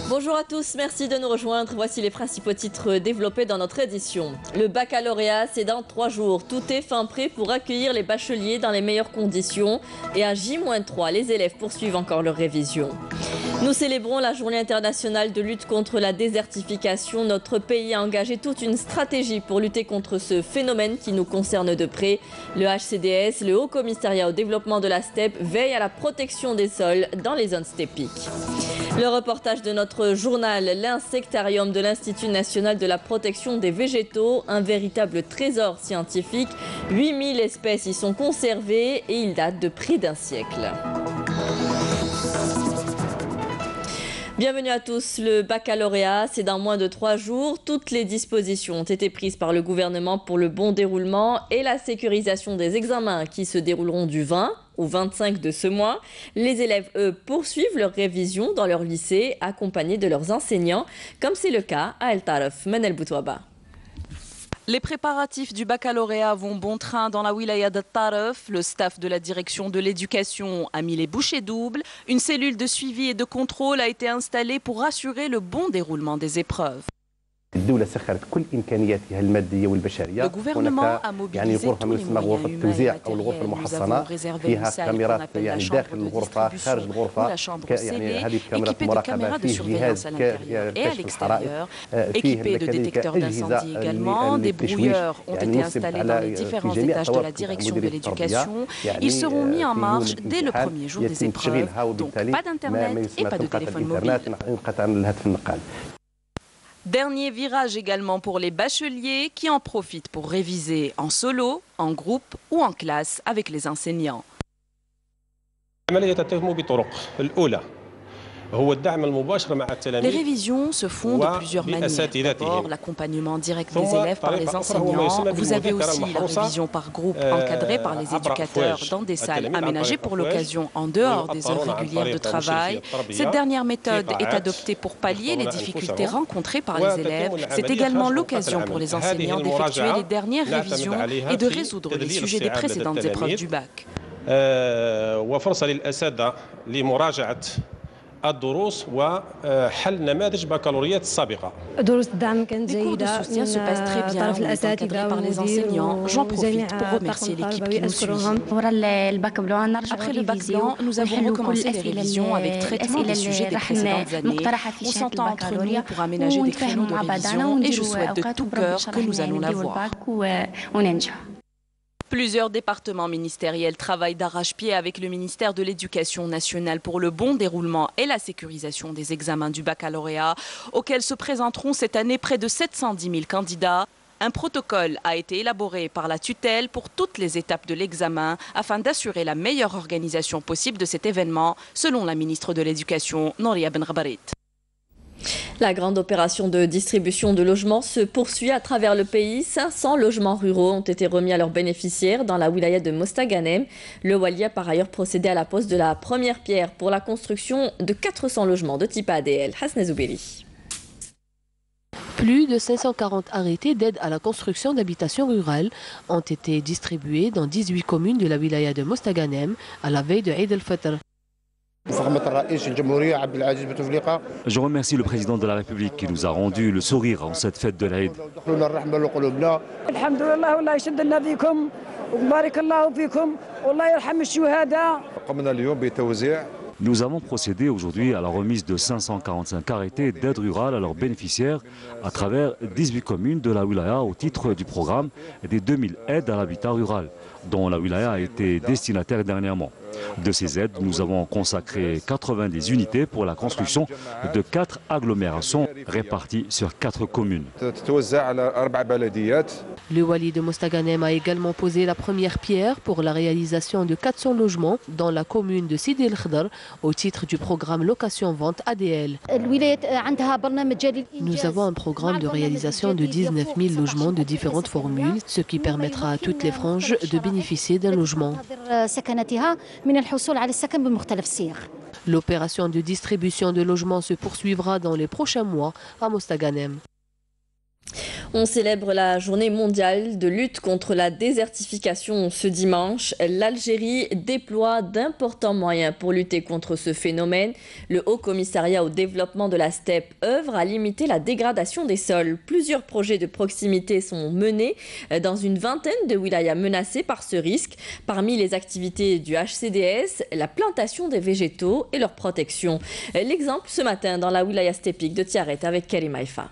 Bonjour à tous, merci de nous rejoindre. Voici les principaux titres développés dans notre édition. Le baccalauréat, c'est dans 3 jours. Tout est fin prêt pour accueillir les bacheliers dans les meilleures conditions. Et à J-3, les élèves poursuivent encore leur révision. Nous célébrons la journée internationale de lutte contre la désertification. Notre pays a engagé toute une stratégie pour lutter contre ce phénomène qui nous concerne de près. Le HCDS, le Haut Commissariat au développement de la steppe, veille à la protection des sols dans les zones steppiques. Le reportage de notre journal, l'insectarium de l'Institut national de la protection des végétaux, un véritable trésor scientifique. 8000 espèces y sont conservées et il date de près d'un siècle. Bienvenue à tous. Le baccalauréat, c'est dans moins de 3 jours. Toutes les dispositions ont été prises par le gouvernement pour le bon déroulement et la sécurisation des examens qui se dérouleront du 20 au 25 de ce mois. Les élèves, eux, poursuivent leur révision dans leur lycée, accompagnés de leurs enseignants, comme c'est le cas à El Taref. Manel Boutouaba. Les préparatifs du baccalauréat vont bon train dans la wilaya de Taref. Le staff de la direction de l'éducation a mis les bouchées doubles. Une cellule de suivi et de contrôle a été installée pour assurer le bon déroulement des épreuves. Le gouvernement a mobilisé tous les moyens humains et matériels. Nous avons réservé une salle qu'on appelle la chambre de distribution ou la chambre scellée, équipée de caméras de surveillance à l'intérieur et à l'extérieur, équipée de détecteurs d'incendie également. Des brouilleurs ont été installés dans les différents étages de la direction de l'éducation. Ils seront mis en marche dès le premier jour des épreuves. Donc pas d'internet et pas de téléphone mobile. Dernier virage également pour les bacheliers qui en profitent pour réviser en solo, en groupe ou en classe avec les enseignants. Les révisions se font de plusieurs manières. D'abord, l'accompagnement direct des élèves par les enseignants. Vous avez aussi la révision par groupe encadrée par les éducateurs dans des salles aménagées pour l'occasion en dehors des heures régulières de travail. Cette dernière méthode est adoptée pour pallier les difficultés rencontrées par les élèves. C'est également l'occasion pour les enseignants d'effectuer les dernières révisions et de résoudre les sujets des précédentes épreuves du bac. الدروس وحل نماذج بكالوريات السابقة. Les cours de soutien se passent très bien, on est encadré par les enseignants. J'en profite pour remercier l'équipe qui nous suit. Après le bac blanc, nous avons recommencé les révisions avec traitement des sujets des précédentes années. On s'entend entre nous pour aménager des créneaux de révision et je souhaite de tout cœur que nous allons l'avoir. Plusieurs départements ministériels travaillent d'arrache-pied avec le ministère de l'Éducation nationale pour le bon déroulement et la sécurisation des examens du baccalauréat, auxquels se présenteront cette année près de 710 000 candidats. Un protocole a été élaboré par la tutelle pour toutes les étapes de l'examen afin d'assurer la meilleure organisation possible de cet événement, selon la ministre de l'Éducation, Nouria Benrabarit. La grande opération de distribution de logements se poursuit à travers le pays. 500 logements ruraux ont été remis à leurs bénéficiaires dans la wilaya de Mostaganem. Le Wali a par ailleurs procédé à la pose de la première pierre pour la construction de 400 logements de type ADL. Hasna Zoubeli. Plus de 540 arrêtés d'aide à la construction d'habitations rurales ont été distribués dans 18 communes de la wilaya de Mostaganem à la veille de Eid al-Fitr. Je remercie le président de la République qui nous a rendu le sourire en cette fête de l'Aïd. Nous avons procédé aujourd'hui à la remise de 545 arrêtés d'aide rurale à leurs bénéficiaires à travers 18 communes de la wilaya au titre du programme des 2000 aides à l'habitat rural, dont la wilaya a été destinataire dernièrement. De ces aides, nous avons consacré 90 unités pour la construction de 4 agglomérations réparties sur 4 communes. Le Wali de Mostaganem a également posé la première pierre pour la réalisation de 400 logements dans la commune de Sidi El Khadr au titre du programme location-vente ADL. Nous avons un programme de réalisation de 19 000 logements de différentes formules, ce qui permettra à toutes les franges de bénéficier d'un logement. L'opération de distribution de logements se poursuivra dans les prochains mois à Mostaganem. On célèbre la journée mondiale de lutte contre la désertification ce dimanche. L'Algérie déploie d'importants moyens pour lutter contre ce phénomène. Le Haut Commissariat au développement de la steppe œuvre à limiter la dégradation des sols. Plusieurs projets de proximité sont menés dans une vingtaine de wilayas menacées par ce risque. Parmi les activités du HCDS, la plantation des végétaux et leur protection. L'exemple ce matin dans la wilaya steppique de Tiaret avec Karim Haïfa.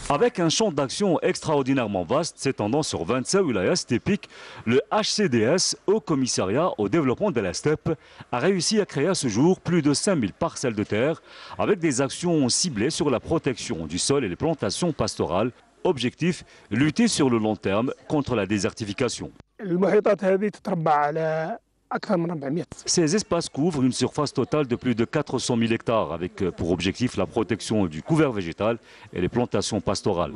Avec un champ d'action extraordinairement vaste s'étendant sur 27 wilayas steppiques, le HCDS, Haut Commissariat au développement de la steppe, a réussi à créer à ce jour plus de 5000 parcelles de terre avec des actions ciblées sur la protection du sol et les plantations pastorales. Objectif, lutter sur le long terme contre la désertification. Ces espaces couvrent une surface totale de plus de 400 000 hectares avec pour objectif la protection du couvert végétal et les plantations pastorales.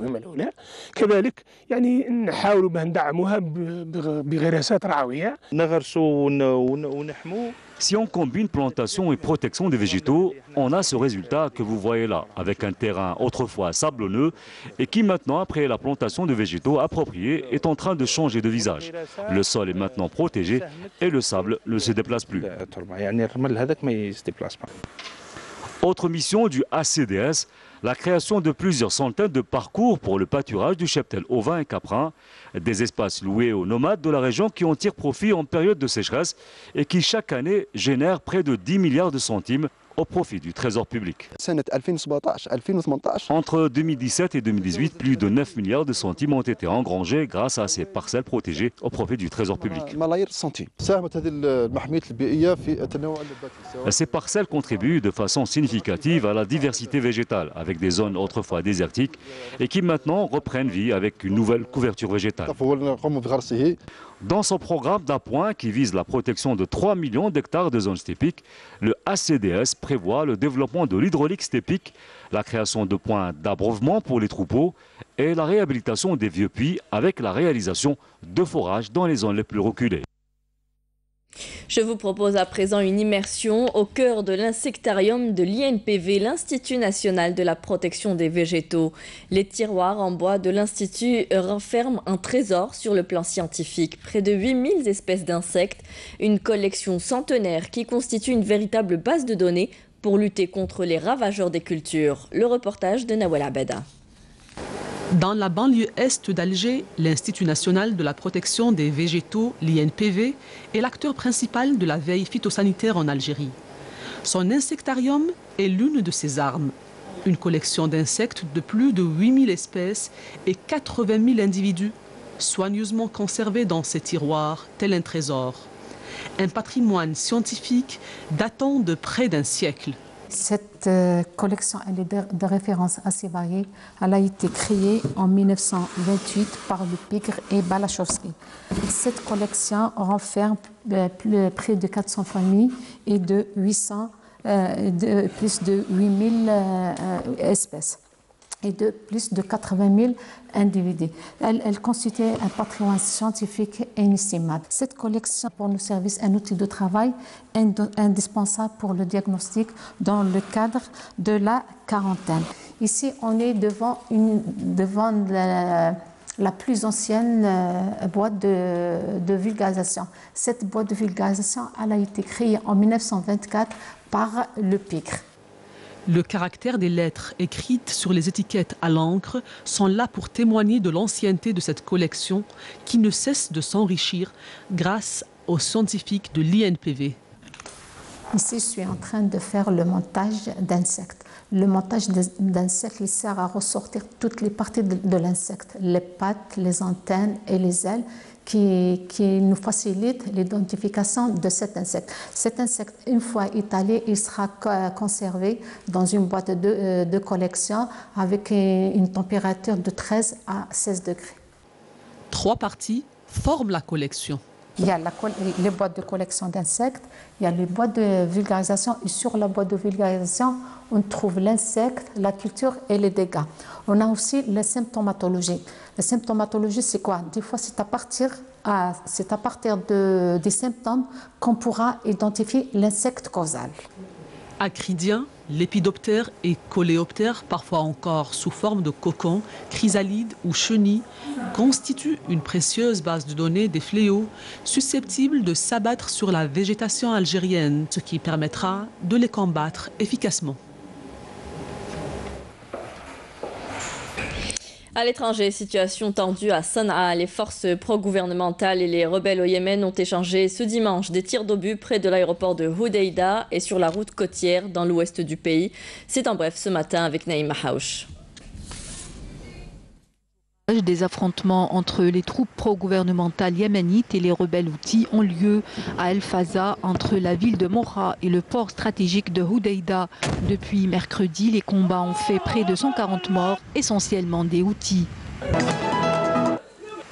Si on combine plantation et protection des végétaux, on a ce résultat que vous voyez là, avec un terrain autrefois sablonneux et qui maintenant, après la plantation de végétaux appropriés, est en train de changer de visage. Le sol est maintenant protégé et le sable ne se déplace plus. Autre mission du HCDS, la création de plusieurs centaines de parcours pour le pâturage du cheptel ovin et caprin, des espaces loués aux nomades de la région qui en tirent profit en période de sécheresse et qui chaque année génèrent près de 10 milliards de centimes au profit du trésor public. Entre 2017 et 2018, plus de 9 milliards de centimes ont été engrangés grâce à ces parcelles protégées au profit du trésor public. Ces parcelles contribuent de façon significative à la diversité végétale, avec des zones autrefois désertiques et qui maintenant reprennent vie avec une nouvelle couverture végétale. Dans son programme d'appoint qui vise la protection de 3 millions d'hectares de zones steppiques, le HCDS prévoit le développement de l'hydraulique steppique, la création de points d'abreuvement pour les troupeaux et la réhabilitation des vieux puits avec la réalisation de forages dans les zones les plus reculées. Je vous propose à présent une immersion au cœur de l'insectarium de l'INPV, l'Institut national de la protection des végétaux. Les tiroirs en bois de l'Institut renferment un trésor sur le plan scientifique. Près de 8000 espèces d'insectes, une collection centenaire qui constitue une véritable base de données pour lutter contre les ravageurs des cultures. Le reportage de Nawel Abeda. Dans la banlieue est d'Alger, l'Institut national de la protection des végétaux, l'INPV, est l'acteur principal de la veille phytosanitaire en Algérie. Son insectarium est l'une de ses armes. Une collection d'insectes de plus de 8000 espèces et 80 000 individus, soigneusement conservés dans ses tiroirs, tel un trésor. Un patrimoine scientifique datant de près d'un siècle. Cette collection elle est de références assez variées. Elle a été créée en 1928 par le Pigre et Balachowski. Cette collection renferme près de 400 familles et de plus de 8000 espèces et de plus de 80 000 individus. Elle constitue un patrimoine scientifique inestimable. Cette collection pour nos services un outil de travail indispensable pour le diagnostic dans le cadre de la quarantaine. Ici, on est devant la plus ancienne boîte de vulgarisation. Cette boîte de vulgarisation elle a été créée en 1924 par le Pigre. Le caractère des lettres écrites sur les étiquettes à l'encre sont là pour témoigner de l'ancienneté de cette collection qui ne cesse de s'enrichir grâce aux scientifiques de l'INPV. Ici, je suis en train de faire le montage d'insectes. Le montage d'insectes il sert à ressortir toutes les parties de l'insecte, les pattes, les antennes et les ailes, qui nous facilite l'identification de cet insecte. Cet insecte, une fois étalé, il sera conservé dans une boîte de collection avec une température de 13 à 16 degrés. 3 parties forment la collection. Il y a les boîtes de collection d'insectes, il y a les boîtes de vulgarisation et sur la boîte de vulgarisation, on trouve l'insecte, la culture et les dégâts. On a aussi la symptomatologie. La symptomatologie, c'est quoi? Des fois, c'est à partir des symptômes qu'on pourra identifier l'insecte causal. Acridien, lépidoptères et coléoptères, parfois encore sous forme de cocons, chrysalides ou chenilles, constituent une précieuse base de données des fléaux susceptibles de s'abattre sur la végétation algérienne, ce qui permettra de les combattre efficacement. À l'étranger, situation tendue à Sanaa. Les forces pro-gouvernementales et les rebelles au Yémen ont échangé ce dimanche des tirs d'obus près de l'aéroport de Hodeïda et sur la route côtière dans l'ouest du pays. C'est en bref ce matin avec Naïma Haouch. Des affrontements entre les troupes pro-gouvernementales yéménites et les rebelles houthis ont lieu à El Faza, entre la ville de Moha et le port stratégique de Hodeïda. Depuis mercredi, les combats ont fait près de 140 morts, essentiellement des houthis.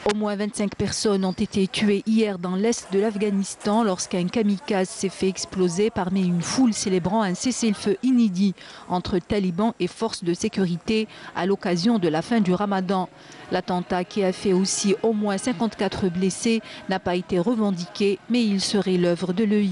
Au moins 25 personnes ont été tuées hier dans l'est de l'Afghanistan lorsqu'un kamikaze s'est fait exploser parmi une foule célébrant un cessez-le-feu inédit entre talibans et forces de sécurité à l'occasion de la fin du Ramadan. L'attentat, qui a fait aussi au moins 54 blessés, n'a pas été revendiqué, mais il serait l'œuvre de l'EI.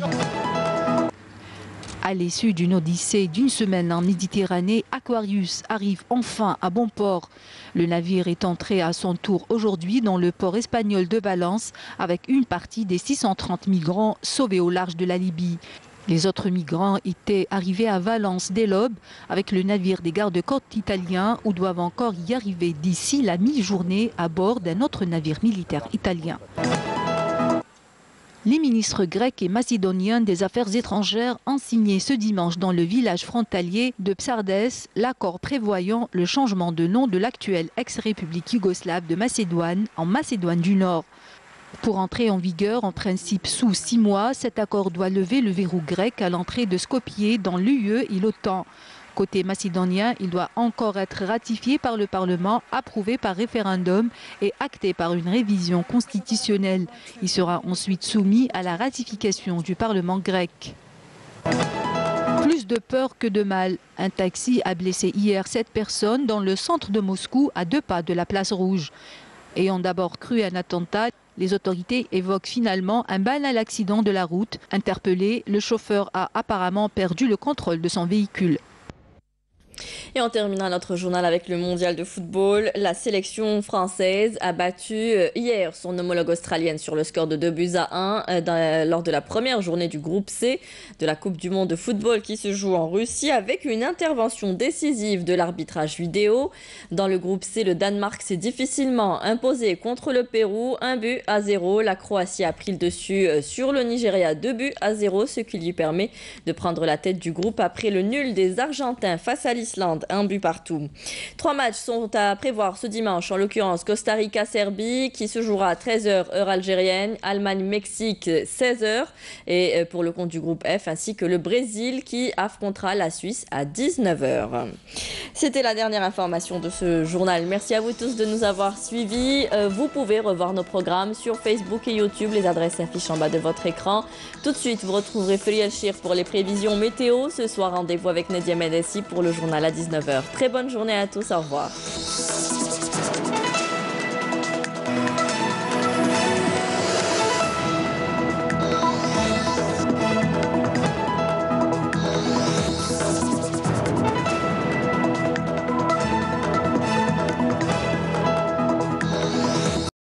À l'issue d'une odyssée d'une semaine en Méditerranée, Aquarius arrive enfin à bon port. Le navire est entré à son tour aujourd'hui dans le port espagnol de Valence avec une partie des 630 migrants sauvés au large de la Libye. Les autres migrants étaient arrivés à Valence dès l'aube avec le navire des gardes-côtes italiens ou doivent encore y arriver d'ici la mi-journée à bord d'un autre navire militaire italien. Les ministres grecs et macédoniens des Affaires étrangères ont signé ce dimanche dans le village frontalier de Psardès l'accord prévoyant le changement de nom de l'actuelle ex-république yougoslave de Macédoine en Macédoine du Nord. Pour entrer en vigueur en principe sous 6 mois, cet accord doit lever le verrou grec à l'entrée de Skopje dans l'UE et l'OTAN. Côté macédonien, il doit encore être ratifié par le Parlement, approuvé par référendum et acté par une révision constitutionnelle. Il sera ensuite soumis à la ratification du Parlement grec. Plus de peur que de mal. Un taxi a blessé hier 7 personnes dans le centre de Moscou, à 2 pas de la place Rouge. Ayant d'abord cru à un attentat, les autorités évoquent finalement un banal accident de la route. Interpellé, le chauffeur a apparemment perdu le contrôle de son véhicule. Et en terminant notre journal avec le mondial de football, la sélection française a battu hier son homologue australienne sur le score de 2-1 lors de la première journée du groupe C de la Coupe du Monde de football qui se joue en Russie avec une intervention décisive de l'arbitrage vidéo. Dans le groupe C, le Danemark s'est difficilement imposé contre le Pérou, 1-0. La Croatie a pris le dessus sur le Nigeria, 2-0, ce qui lui permet de prendre la tête du groupe après le nul des Argentins face à l'Islande, 1 partout. 3 matchs sont à prévoir ce dimanche, en l'occurrence Costa Rica-Serbie qui se jouera à 13h heure algérienne, Allemagne-Mexique 16h et pour le compte du groupe F, ainsi que le Brésil qui affrontera la Suisse à 19h. C'était la dernière information de ce journal. Merci à vous tous de nous avoir suivis. Vous pouvez revoir nos programmes sur Facebook et YouTube. Les adresses s'affichent en bas de votre écran. Tout de suite, vous retrouverez Feli Chir pour les prévisions météo. Ce soir, rendez-vous avec Nadia Medessi pour le journal à 19h. Très bonne journée à tous, au revoir.